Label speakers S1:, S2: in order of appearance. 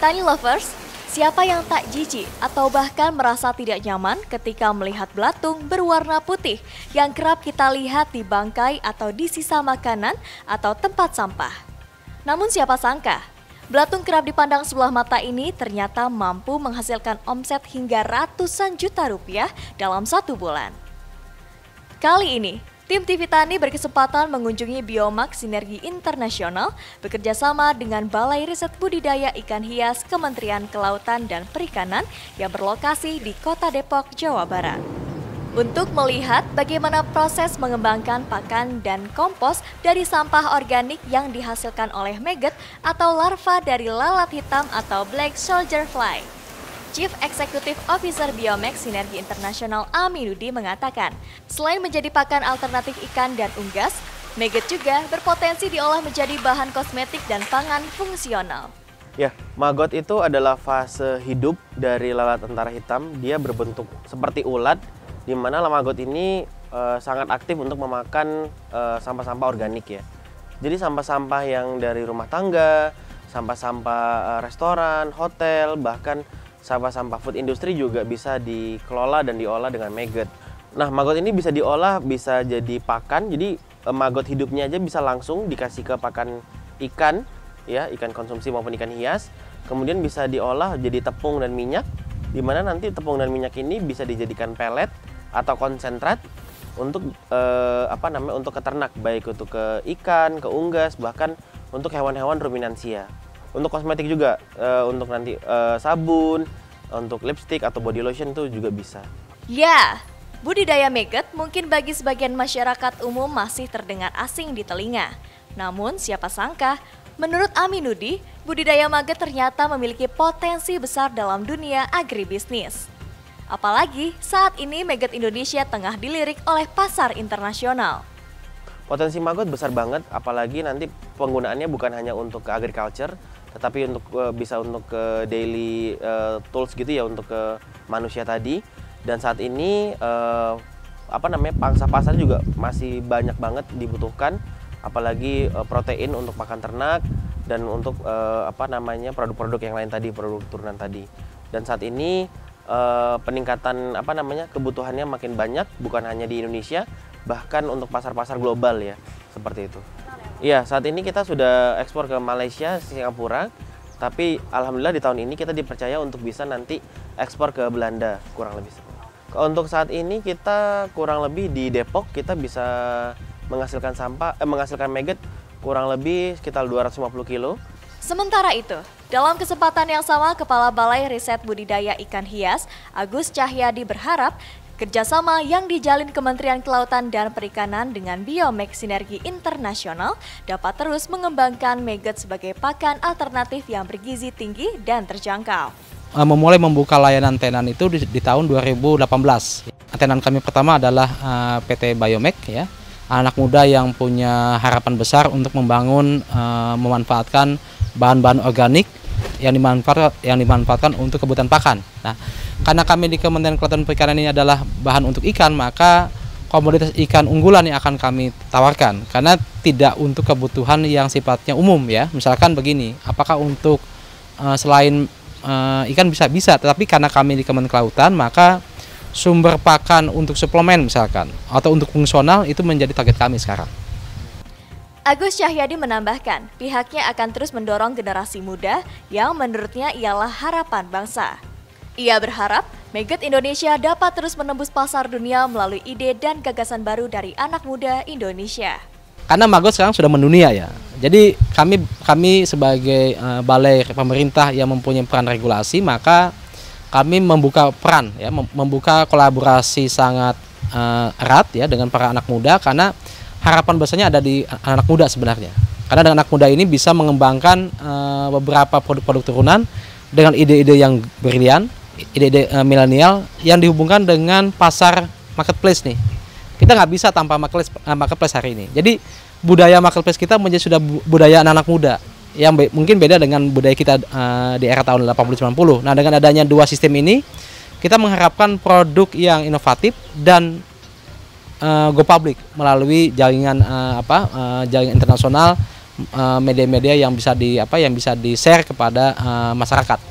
S1: Tiny lovers, siapa yang tak jijik atau bahkan merasa tidak nyaman ketika melihat belatung berwarna putih yang kerap kita lihat di bangkai atau di sisa makanan atau tempat sampah? Namun siapa sangka, belatung kerap dipandang sebelah mata ini ternyata mampu menghasilkan omset hingga ratusan juta rupiah dalam satu bulan. Kali ini, tim TV Tani berkesempatan mengunjungi Biomax Sinergi Internasional bekerjasama dengan Balai Riset Budidaya Ikan Hias Kementerian Kelautan dan Perikanan yang berlokasi di Kota Depok, Jawa Barat. Untuk melihat bagaimana proses mengembangkan pakan dan kompos dari sampah organik yang dihasilkan oleh maggot atau larva dari lalat hitam atau black soldier fly. Chief Executive Officer Biomax Sinergi Internasional Aminuddin mengatakan, selain menjadi pakan alternatif ikan dan unggas, maggot juga berpotensi diolah menjadi bahan kosmetik dan pangan fungsional.
S2: Ya, maggot itu adalah fase hidup dari lalat tentara hitam. Dia berbentuk seperti ulat, di mana maggot ini sangat aktif untuk memakan sampah-sampah organik ya. Jadi sampah-sampah yang dari rumah tangga, sampah-sampah restoran, hotel, bahkan sampah-sampah food industry juga bisa dikelola dan diolah dengan maggot. Nah, maggot ini bisa diolah, bisa jadi pakan. Jadi maggot hidupnya aja bisa langsung dikasih ke pakan ikan, ya, ikan konsumsi maupun ikan hias. Kemudian bisa diolah jadi tepung dan minyak, di mana nanti tepung dan minyak ini bisa dijadikan pelet atau konsentrat untuk untuk ke ternak, baik untuk ke ikan, ke unggas, bahkan untuk hewan-hewan ruminansia. Untuk kosmetik juga, untuk nanti sabun, untuk lipstick atau body lotion itu juga bisa.
S1: Ya, budidaya maggot mungkin bagi sebagian masyarakat umum masih terdengar asing di telinga. Namun siapa sangka, menurut Aminuddin, budidaya maggot ternyata memiliki potensi besar dalam dunia agribisnis. Apalagi saat ini maggot Indonesia tengah dilirik oleh pasar internasional.
S2: Potensi maggot besar banget, apalagi nanti penggunaannya bukan hanya untuk ke agriculture, tetapi untuk bisa untuk ke daily tools gitu ya, untuk ke manusia tadi. Dan saat ini pangsa pasar juga masih banyak banget dibutuhkan, apalagi protein untuk pakan ternak dan untuk produk-produk yang lain tadi, produk turunan tadi. Dan saat ini peningkatan kebutuhannya makin banyak, bukan hanya di Indonesia, bahkan untuk pasar-pasar global ya, seperti itu. Iya, saat ini kita sudah ekspor ke Malaysia, Singapura, tapi alhamdulillah di tahun ini kita dipercaya untuk bisa nanti ekspor ke Belanda, kurang lebih. Untuk saat ini kita kurang lebih di Depok kita bisa menghasilkan maggot kurang lebih sekitar 250 kilo.
S1: Sementara itu, dalam kesempatan yang sama, Kepala Balai Riset Budidaya Ikan Hias, Agus Cahyadi berharap kerjasama yang dijalin Kementerian Kelautan dan Perikanan dengan Biomax Sinergi Internasional dapat terus mengembangkan maggot sebagai pakan alternatif yang bergizi tinggi dan terjangkau.
S3: Memulai membuka layanan tenan itu di tahun 2018. Tenan kami pertama adalah PT Biomax ya, anak muda yang punya harapan besar untuk membangun, memanfaatkan bahan-bahan organik yang dimanfaatkan untuk kebutuhan pakan. Nah, karena kami di Kementerian Kelautan dan Perikanan ini adalah bahan untuk ikan, maka komoditas ikan unggulan yang akan kami tawarkan. Karena tidak untuk kebutuhan yang sifatnya umum ya. Misalkan begini, apakah untuk selain ikan bisa, tetapi karena kami di Kementerian Kelautan, maka sumber pakan untuk suplemen misalkan atau untuk fungsional itu menjadi target kami sekarang.
S1: Agus Cahyadi menambahkan, pihaknya akan terus mendorong generasi muda yang menurutnya ialah harapan bangsa. Ia berharap maggot Indonesia dapat terus menembus pasar dunia melalui ide dan gagasan baru dari anak muda Indonesia.
S3: Karena maggot sekarang sudah mendunia ya. Jadi kami sebagai balai pemerintah yang mempunyai peran regulasi, maka kami membuka peran ya, membuka kolaborasi sangat erat ya dengan para anak muda, karena harapan besarnya ada di anak muda sebenarnya. Karena dengan anak muda ini bisa mengembangkan beberapa produk-produk turunan dengan ide-ide yang brilian, ide-ide milenial yang dihubungkan dengan pasar marketplace nih. Kita nggak bisa tanpa marketplace hari ini. Jadi budaya marketplace kita menjadi sudah budaya anak-anak muda yang mungkin beda dengan budaya kita di era tahun 80-90. Nah, dengan adanya dua sistem ini, kita mengharapkan produk yang inovatif dan go public melalui jaringan jaringan internasional media-media yang bisa di share kepada masyarakat.